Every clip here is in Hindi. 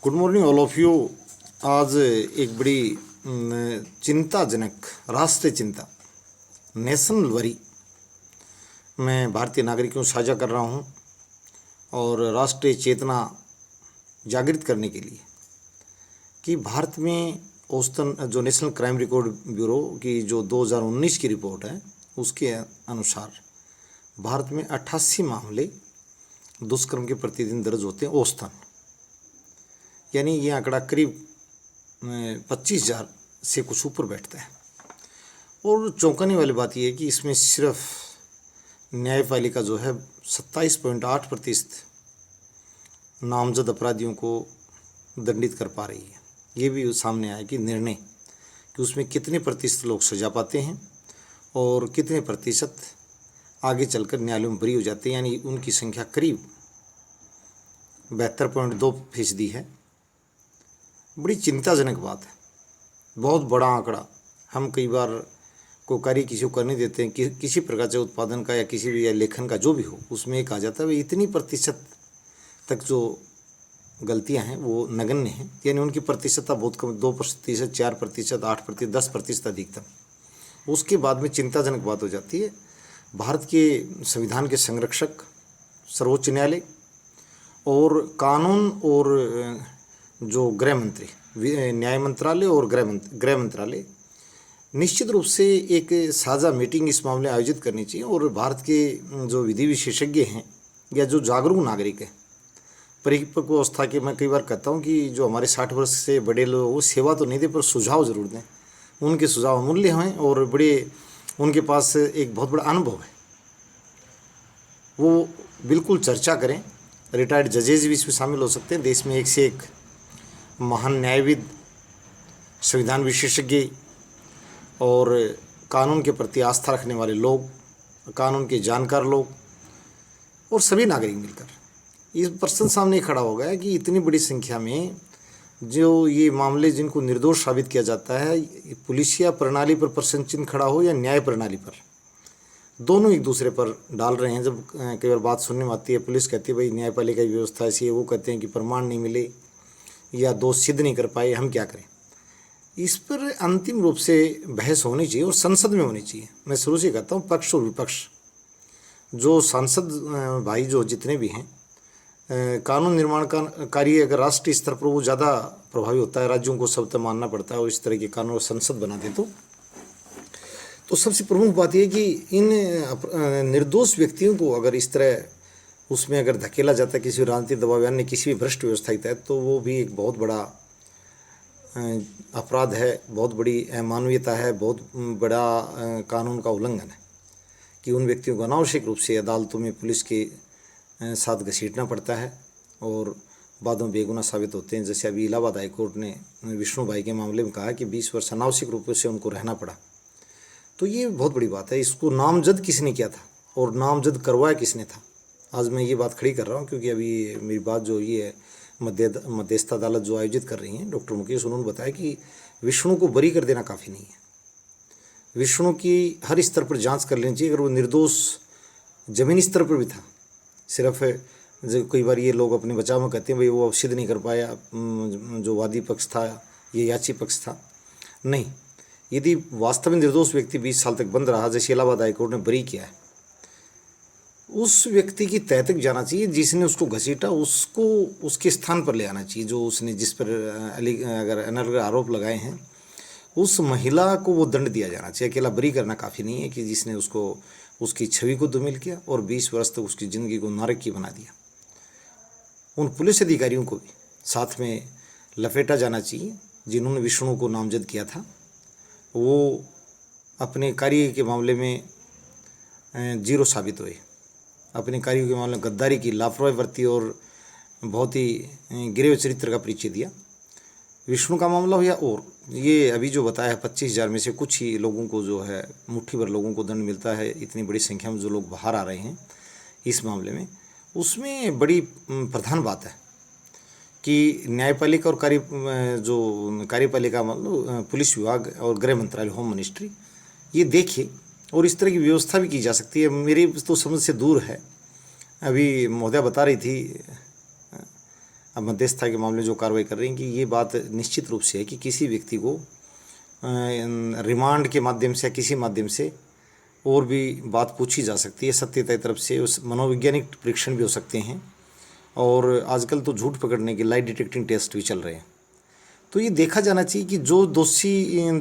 Good morning all of you. आज एक बड़ी चिंताजनक राष्ट्रीय चिंता नेशनल वरी मैं भारतीय नागरिकों से साझा कर रहा हूं और राष्ट्रीय चेतना जागृत करने के लिए कि भारत में औसतन जो नेशनल क्राइम रिकॉर्ड ब्यूरो की जो 2019 की रिपोर्ट है उसके अनुसार भारत में 88 मामले दुष्कर्म के प्रतिदिन दर्ज होते हैं औसतन, यानी ये आंकड़ा करीब 25,000 से कुछ ऊपर बैठता है। और चौंकाने वाली बात यह है कि इसमें सिर्फ न्यायपालिका जो है 27.8% नामजद अपराधियों को दंडित कर पा रही है। ये भी सामने आया कि निर्णय कि उसमें कितने प्रतिशत लोग सजा पाते हैं और कितने प्रतिशत आगे चलकर न्यायालयों में बरी हो जाते हैं, यानी उनकी संख्या करीब 72.2% है। बड़ी चिंताजनक बात है, बहुत बड़ा आंकड़ा। हम कई बार को कार्य किसी को करने देते हैं कि किसी प्रकार से उत्पादन का या किसी भी या लेखन का जो भी हो, उसमें एक आ जाता है भाई इतनी प्रतिशत तक जो गलतियां हैं वो नगण्य हैं, यानी उनकी प्रतिशतता बहुत कम, 2%, 4%, 8%, 10% अधिकतम। उसके बाद में चिंताजनक बात हो जाती है, भारत के संविधान के संरक्षक सर्वोच्च न्यायालय और कानून और जो गृह मंत्री, न्याय मंत्रालय और गृह मंत्रालय निश्चित रूप से एक साझा मीटिंग इस मामले में आयोजित करनी चाहिए। और भारत के जो विधि विशेषज्ञ हैं या जो जागरूक नागरिक हैं, परिपक्व अवस्था के, मैं कई बार कहता हूँ कि जो हमारे 60 वर्ष से बड़े लोग वो सेवा तो नहीं दे पर सुझाव जरूर दें। उनके सुझाव अमूल्य हैं और बड़े उनके पास एक बहुत बड़ा अनुभव है, वो बिल्कुल चर्चा करें। रिटायर्ड जजेज भी इसमें शामिल हो सकते हैं। देश में एक से एक महान न्यायविद, संविधान विशेषज्ञ और कानून के प्रति आस्था रखने वाले लोग, कानून के जानकार लोग और सभी नागरिक मिलकर इस प्रश्न सामने खड़ा हो गया कि इतनी बड़ी संख्या में जो ये मामले जिनको निर्दोष साबित किया जाता है, पुलिसिया प्रणाली पर प्रश्न चिन्ह खड़ा हो या न्याय प्रणाली पर, दोनों एक दूसरे पर डाल रहे हैं। जब कई बार बात सुनने में आती है, पुलिस कहती है भाई न्यायपालिका की व्यवस्था ऐसी है, वो कहते हैं कि प्रमाण नहीं मिले या दोष सिद्ध नहीं कर पाए, हम क्या करें। इस पर अंतिम रूप से बहस होनी चाहिए और संसद में होनी चाहिए। मैं शुरू से कहता हूँ, पक्ष और विपक्ष, जो सांसद भाई जो जितने भी हैं, कानून निर्माण का कार्य अगर राष्ट्रीय स्तर पर वो ज़्यादा प्रभावी होता है, राज्यों को सब तक मानना पड़ता है और इस तरह के कानून संसद बना दे तो सबसे प्रमुख बात यह कि इन निर्दोष व्यक्तियों को अगर इस तरह उसमें अगर धकेला जाता है किसी राजनीतिक दबाव यानी किसी भी भ्रष्ट व्यवस्था के तहत, तो वो भी एक बहुत बड़ा अपराध है, बहुत बड़ी अमानवीयता है, बहुत बड़ा कानून का उल्लंघन है कि उन व्यक्तियों को अनावश्यक रूप से अदालतों में पुलिस के साथ घसीटना पड़ता है और बाद में बेगुनाह साबित होते हैं। जैसे अभी इलाहाबाद हाईकोर्ट ने विष्णु भाई के मामले में कहा कि 20 वर्ष अनावश्यक रूप से उनको रहना पड़ा। तो ये बहुत बड़ी बात है। इसको नामजद किसने किया था और नामजद करवाया किसने था, आज मैं ये बात खड़ी कर रहा हूँ क्योंकि अभी मेरी बात जो ये है मध्यस्थ अदालत जो आयोजित कर रही हैं डॉक्टर मुकेश, उन्होंने बताया कि विष्णु को बरी कर देना काफ़ी नहीं है, विष्णु की हर स्तर पर जांच कर लेनी चाहिए। अगर वो निर्दोष जमीनी स्तर पर भी था, सिर्फ कई बार ये लोग अपने बचाव में कहते हैं भाई वो सिद्ध नहीं कर पाया, जो वादी पक्ष था, ये याची पक्ष था, नहीं, यदि वास्तव में निर्दोष व्यक्ति 20 साल तक बंद रहा, जैसे इलाहाबाद हाईकोर्ट ने बरी किया है, उस व्यक्ति की तह तक जाना चाहिए, जिसने उसको घसीटा उसको उसके स्थान पर ले आना चाहिए, जो उसने जिस पर अगर अनर्गल आरोप लगाए हैं उस महिला को वो दंड दिया जाना चाहिए। अकेला बरी करना काफ़ी नहीं है कि जिसने उसको उसकी छवि को धूमिल किया और 20 वर्ष तक उसकी ज़िंदगी को नरक की बना दिया। उन पुलिस अधिकारियों को भी साथ में लपेटा जाना चाहिए जिन्होंने विष्णु को नामजद किया था। वो अपने कार्य के मामले में जीरो साबित हुए, अपने कार्यों के मामले में गद्दारी की, लापरवाही बरती और बहुत ही गिरे चरित्र का परिचय दिया। विष्णु का मामला हो या और ये अभी जो बताया है 25,000 में से कुछ ही लोगों को जो है, मुट्ठी भर लोगों को दंड मिलता है। इतनी बड़ी संख्या में जो लोग बाहर आ रहे हैं इस मामले में, उसमें बड़ी प्रधान बात है कि न्यायपालिका और कार्यपालिका मतलब पुलिस विभाग और गृह मंत्रालय, होम मिनिस्ट्री, ये देखे और इस तरह की व्यवस्था भी की जा सकती है। मेरी तो समझ से दूर है। अभी महोदया बता रही थी अब मध्यस्थता के मामले जो कार्रवाई कर रही हैं कि ये बात निश्चित रूप से है कि किसी व्यक्ति को रिमांड के माध्यम से या किसी माध्यम से और भी बात पूछी जा सकती है, सत्यता की तरफ से उस मनोवैज्ञानिक परीक्षण भी हो सकते हैं, और आजकल तो झूठ पकड़ने के लाई डिटेक्टिंग टेस्ट भी चल रहे हैं। तो ये देखा जाना चाहिए कि जो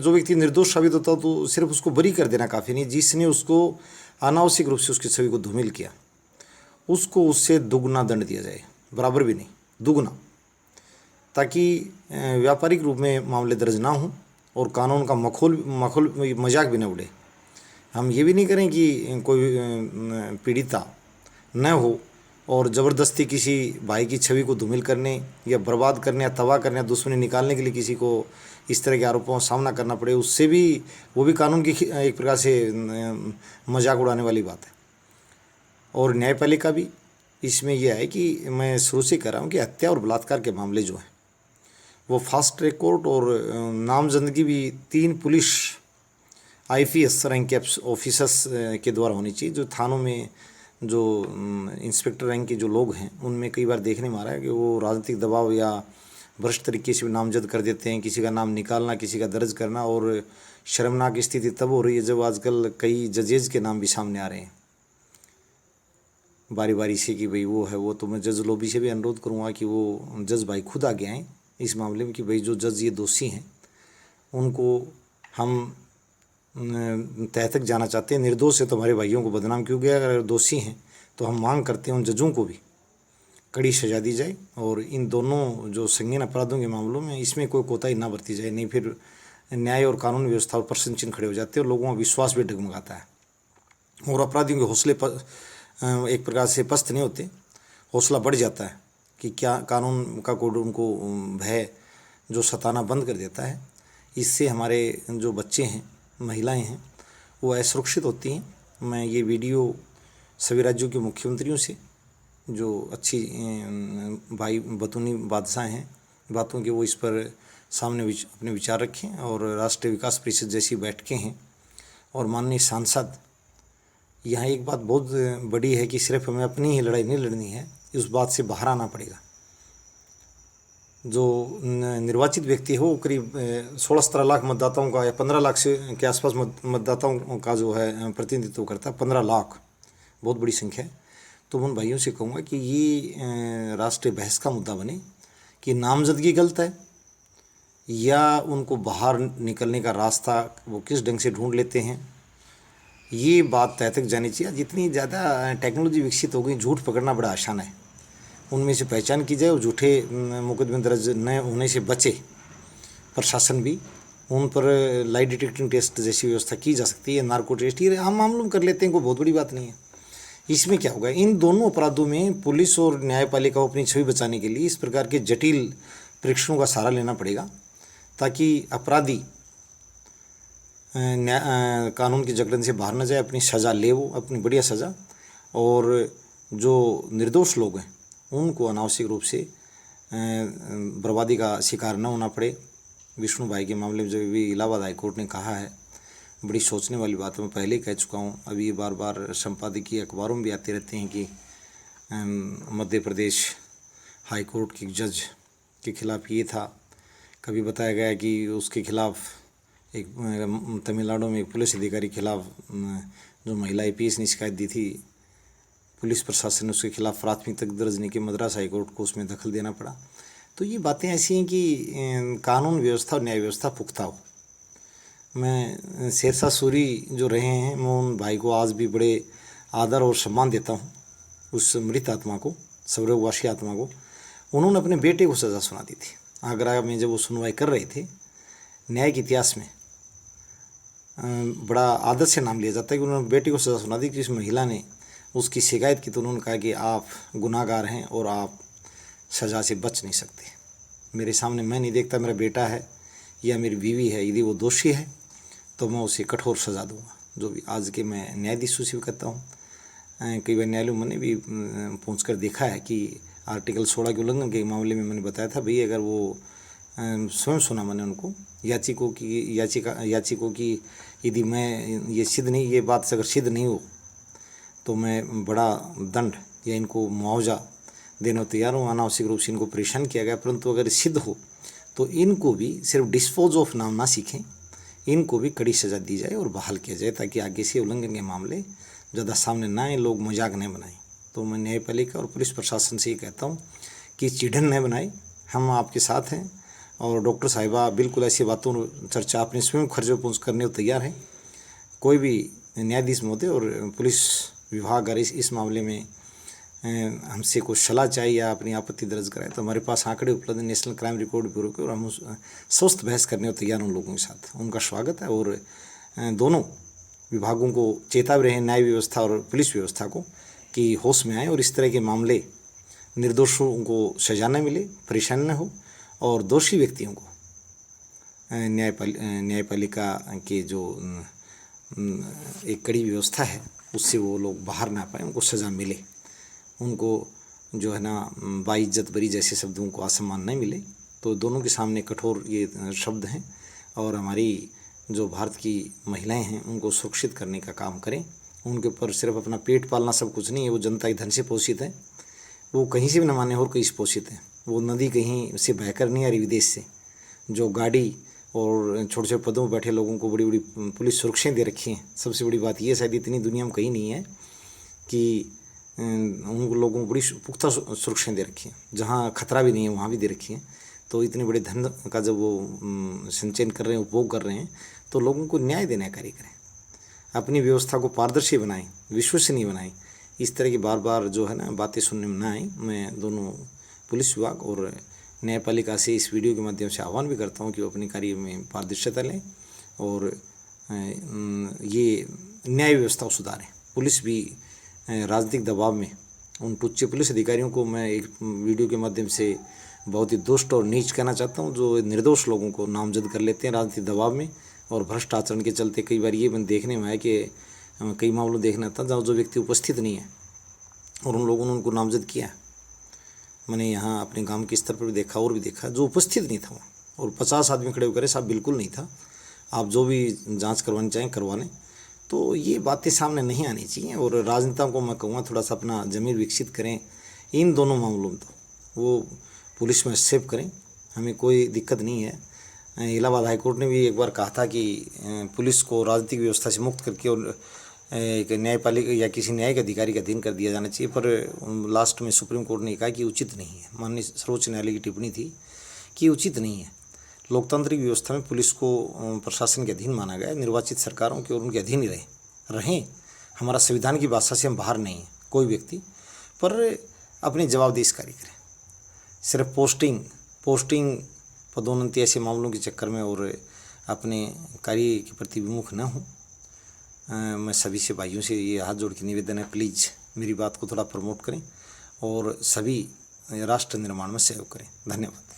व्यक्ति निर्दोष साबित होता तो सिर्फ उसको बरी कर देना काफ़ी नहीं, जिसने उसको अनावश्यक रूप से उसकी छवि को धूमिल किया उसको उससे दुगना दंड दिया जाए, बराबर भी नहीं दुगना, ताकि व्यापारिक रूप में मामले दर्ज ना हों और कानून का मजाक भी न उड़े। हम ये भी नहीं करें कि कोई पीड़िता न हो और ज़बरदस्ती किसी भाई की छवि को धूमिल करने या बर्बाद करने या तबाह करने या दुश्मनी निकालने के लिए किसी को इस तरह के आरोपों का सामना करना पड़े, उससे भी वो भी कानून की एक प्रकार से मजाक उड़ाने वाली बात है। और न्यायपालिका भी इसमें यह है कि मैं शुरू से कह रहा हूँ कि हत्या और बलात्कार के मामले जो हैं वो फास्ट ट्रैक कोर्ट और नामजदगी भी 3 पुलिस IPS रैंक के ऑफिसर्स के द्वारा होनी चाहिए। जो थानों में जो इंस्पेक्टर रैंक के जो लोग हैं उनमें कई बार देखने में आ रहा है कि वो राजनीतिक दबाव या भ्रष्ट तरीके से भी नामजद कर देते हैं, किसी का नाम निकालना, किसी का दर्ज करना। और शर्मनाक स्थिति तब हो रही है जब आजकल कई जजेज के नाम भी सामने आ रहे हैं बारी बारी से कि भाई वो है वो। तो मैं जज लॉबी से भी अनुरोध करूँगा कि वो जज भाई खुद आगे आएँ इस मामले में कि भाई जो जज ये दोषी हैं उनको हम तह तक जाना चाहते हैं। निर्दोष है तो हमारे भाइयों को बदनाम क्यों किया, अगर दोषी हैं तो हम मांग करते हैं उन जजों को भी कड़ी सजा दी जाए और इन दोनों जो संगीन अपराधों के मामलों में इसमें कोई कोताही ना बरती जाए, नहीं फिर न्याय और कानून व्यवस्था पर प्रश्न चिन्ह खड़े हो जाते हैं और लोगों का विश्वास भी डगमगाता है और अपराधियों के हौसले पर एक प्रकार से पस्त नहीं होते, हौसला बढ़ जाता है कि क्या कानून का कोड उनको भय जो सताना बंद कर देता है। इससे हमारे जो बच्चे हैं, महिलाएं हैं, वो असुरक्षित होती हैं। मैं ये वीडियो सभी राज्यों के मुख्यमंत्रियों से जो अच्छी भाई बतूनी बादशाह हैं बातों के, वो इस पर सामने अपने विचार रखें। और राष्ट्रीय विकास परिषद जैसी बैठकें हैं और माननीय सांसद, यहाँ एक बात बहुत बड़ी है कि सिर्फ हमें अपनी ही लड़ाई नहीं लड़नी है, उस बात से बाहर आना पड़ेगा। जो निर्वाचित व्यक्ति है वो करीब 16-17 लाख मतदाताओं का या 15 लाख से के आसपास मतदाताओं का जो है प्रतिनिधित्व करता है। 15 लाख बहुत बड़ी संख्या है। तो उन भाइयों से कहूँगा कि ये राष्ट्रीय बहस का मुद्दा बने कि नामजदगी गलत है या उनको बाहर निकलने का रास्ता वो किस ढंग से ढूंढ लेते हैं, ये बात तय तक जानी चाहिए। जितनी ज़्यादा टेक्नोलॉजी विकसित हो गई, झूठ पकड़ना बड़ा आसान है, उनमें से पहचान की जाए और झूठे मुकदमे दर्ज न होने से बचे। प्रशासन भी उन पर लाई डिटेक्टिंग टेस्ट जैसी व्यवस्था की जा सकती है, नार्को टेस्ट, ये हम मालूम कर लेते हैं, कोई बहुत बड़ी बात नहीं है। इसमें क्या होगा, इन दोनों अपराधों में पुलिस और न्यायपालिका को अपनी छवि बचाने के लिए इस प्रकार के जटिल परीक्षणों का सहारा लेना पड़ेगा ताकि अपराधी कानून की जकड़न से बाहर न जाए, अपनी सज़ा ले, वो अपनी बढ़िया सज़ा, और जो निर्दोष लोग हैं उनको अनावश्यक रूप से बर्बादी का शिकार न होना पड़े। विष्णु भाई के मामले में जब भी इलाहाबाद हाई कोर्ट ने कहा है, बड़ी सोचने वाली बात है। मैं पहले ही कह चुका हूँ, अभी ये बार बार संपादकीय अखबारों में भी आते रहते हैं कि मध्य प्रदेश हाई कोर्ट के जज के खिलाफ ये था, कभी बताया गया कि उसके खिलाफ एक तमिलनाडु में एक पुलिस अधिकारी के खिलाफ जो महिला IPS ने शिकायत दी थी, पुलिस प्रशासन ने उसके खिलाफ प्राथमिकता दर्ज नहीं की, मद्रास हाई कोर्ट को उसमें दखल देना पड़ा। तो ये बातें ऐसी हैं कि कानून व्यवस्था और न्याय व्यवस्था पुख्ता हो। मैं शेरशाह सूरी जो रहे हैं, मैं उन भाई को आज भी बड़े आदर और सम्मान देता हूँ, उस मृत आत्मा को, स्वर्गवासी आत्मा को। उन्होंने अपने बेटे को सज़ा सुना दी थी आगरा में जब वो सुनवाई कर रहे थे। न्याय के इतिहास में बड़ा आदर से नाम लिया जाता है कि उन्होंने बेटे को सज़ा सुना दी कि इस महिला ने उसकी शिकायत की तो उन्होंने कहा कि आप गुनाहगार हैं और आप सज़ा से बच नहीं सकते। मेरे सामने मैं नहीं देखता मेरा बेटा है या मेरी बीवी है, यदि वो दोषी है तो मैं उसे कठोर सज़ा दूंगा। जो भी आज के मैं न्यायाधीशों से भी कहता हूँ, कई बार न्यायालयों मैंने भी पहुँच कर देखा है कि आर्टिकल 16 के उल्लंघन के मामले में मैंने बताया था, भाई अगर वो स्वयं सुना मैंने उनको याचिकों की यदि मैं ये बात अगर सिद्ध नहीं हो तो मैं बड़ा दंड या इनको मुआवजा देने को तैयार हूँ। अनावश्यक रूप से इनको परेशान किया गया, परंतु अगर सिद्ध हो तो इनको भी सिर्फ डिस्पोज ऑफ नाम ना सीखें, इनको भी कड़ी सज़ा दी जाए और बहाल किया जाए, ताकि आगे से उल्लंघन के मामले ज़्यादा सामने ना आए, लोग मजाक न बनाएं। तो मैं न्यायपालिका और पुलिस प्रशासन से ये कहता हूँ कि चिढ़न न बनाए, हम आपके साथ हैं। और डॉक्टर साहिबा बिल्कुल ऐसी बातों चर्चा अपने स्वयं खर्चों पर करने को तैयार है। कोई भी न्यायाधीश महोदय और पुलिस विभाग अगर इस मामले में हमसे कुछ सलाह चाहिए या अपनी आपत्ति दर्ज कराए तो हमारे पास आंकड़े उपलब्ध हैं नेशनल क्राइम रिकॉर्ड ब्यूरो के, और हम स्वस्थ बहस करने को तैयार उन लोगों के साथ। उनका स्वागत है और दोनों विभागों को चेतावनी रहे, न्याय व्यवस्था और पुलिस व्यवस्था को, कि होश में आए और इस तरह के मामले निर्दोषों को सजा न मिले, परेशानी न हो, और दोषी व्यक्तियों को न्यायपालिका के जो एक कड़ी व्यवस्था है उससे वो लोग बाहर ना पाए, उनको सज़ा मिले, उनको जो है ना बाइज्जत बरी जैसे शब्दों को असम्मान नहीं मिले। तो दोनों के सामने कठोर ये शब्द हैं, और हमारी जो भारत की महिलाएं हैं उनको सुरक्षित करने का काम करें। उनके ऊपर सिर्फ अपना पेट पालना सब कुछ नहीं है, वो जनता के धन से पोषित है, वो कहीं से भी न माने और कहीं से पोषित है। वो नदी कहीं से बहकर नहीं आ रही विदेश से, जो गाड़ी और छोटे छोटे पदों पर बैठे लोगों को बड़ी बड़ी पुलिस सुरक्षाएं दे रखी हैं। सबसे बड़ी बात ये, शायद इतनी दुनिया में कहीं नहीं है कि उन लोगों को बड़ी पुख्ता सुरक्षाएं दे रखी हैं, जहाँ खतरा भी नहीं है वहाँ भी दे रखी हैं। तो इतने बड़े धन का जब वो संचयन कर रहे हैं, उपभोग कर रहे हैं, तो लोगों को न्याय देने का कार्य करें, अपनी व्यवस्था को पारदर्शी बनाएं, विश्वसनीय बनाएं। इस तरह की बार बार जो है ना बातें सुनने में ना आए। मैं दोनों पुलिस विभाग और न्यायपालिका से इस वीडियो के माध्यम से आह्वान भी करता हूं कि वो अपने कार्य में पारदर्शिता लें और ये न्याय व्यवस्था को सुधारें। पुलिस भी राजनीतिक दबाव में उन टुच्चे पुलिस अधिकारियों को मैं एक वीडियो के माध्यम से बहुत ही दुष्ट और नीच कहना चाहता हूं, जो निर्दोष लोगों को नामजद कर लेते हैं राजनीतिक दबाव में और भ्रष्ट आचरण के चलते। कई बार ये मैंने देखने में आया कि कई मामलों देखना था जहाँ जो व्यक्ति उपस्थित नहीं है और उन लोगों ने उनको नामजद किया। मैंने यहाँ अपने गांव के स्तर पर भी देखा और भी देखा, जो उपस्थित नहीं था वहाँ, और 50 आदमी खड़े होकर साहब बिल्कुल नहीं था, आप जो भी जांच करवानी चाहें करवा लें। तो ये बातें सामने नहीं आनी चाहिए। और राजनेताओं को मैं कहूँगा थोड़ा सा अपना ज़मीर विकसित करें इन दोनों मामलों में, तो वो पुलिस में हस्तक्षेप करें, हमें कोई दिक्कत नहीं है। इलाहाबाद हाईकोर्ट ने भी एक बार कहा था कि पुलिस को राजनीतिक व्यवस्था से मुक्त करके और एक न्यायपालिका या किसी न्यायिक अधिकारी का अधीन कर दिया जाना चाहिए, पर लास्ट में सुप्रीम कोर्ट ने कहा कि उचित नहीं है। माननीय सर्वोच्च न्यायालय की टिप्पणी थी कि उचित नहीं है। लोकतांत्रिक व्यवस्था में पुलिस को प्रशासन के अधीन माना गया है, निर्वाचित सरकारों के, और उनके अधीन ही रहें। हमारा संविधान की भाषा से हम बाहर नहीं हैं कोई व्यक्ति, पर अपनी जवाबदेही कार्य करें। सिर्फ पोस्टिंग पदोन्नति ऐसे मामलों के चक्कर में और अपने कार्य के प्रति विमुख न हों। मैं सभी से भाइयों से ये हाथ जोड़ के निवेदन है, प्लीज़ मेरी बात को थोड़ा प्रमोट करें और सभी राष्ट्र निर्माण में सहयोग करें। धन्यवाद।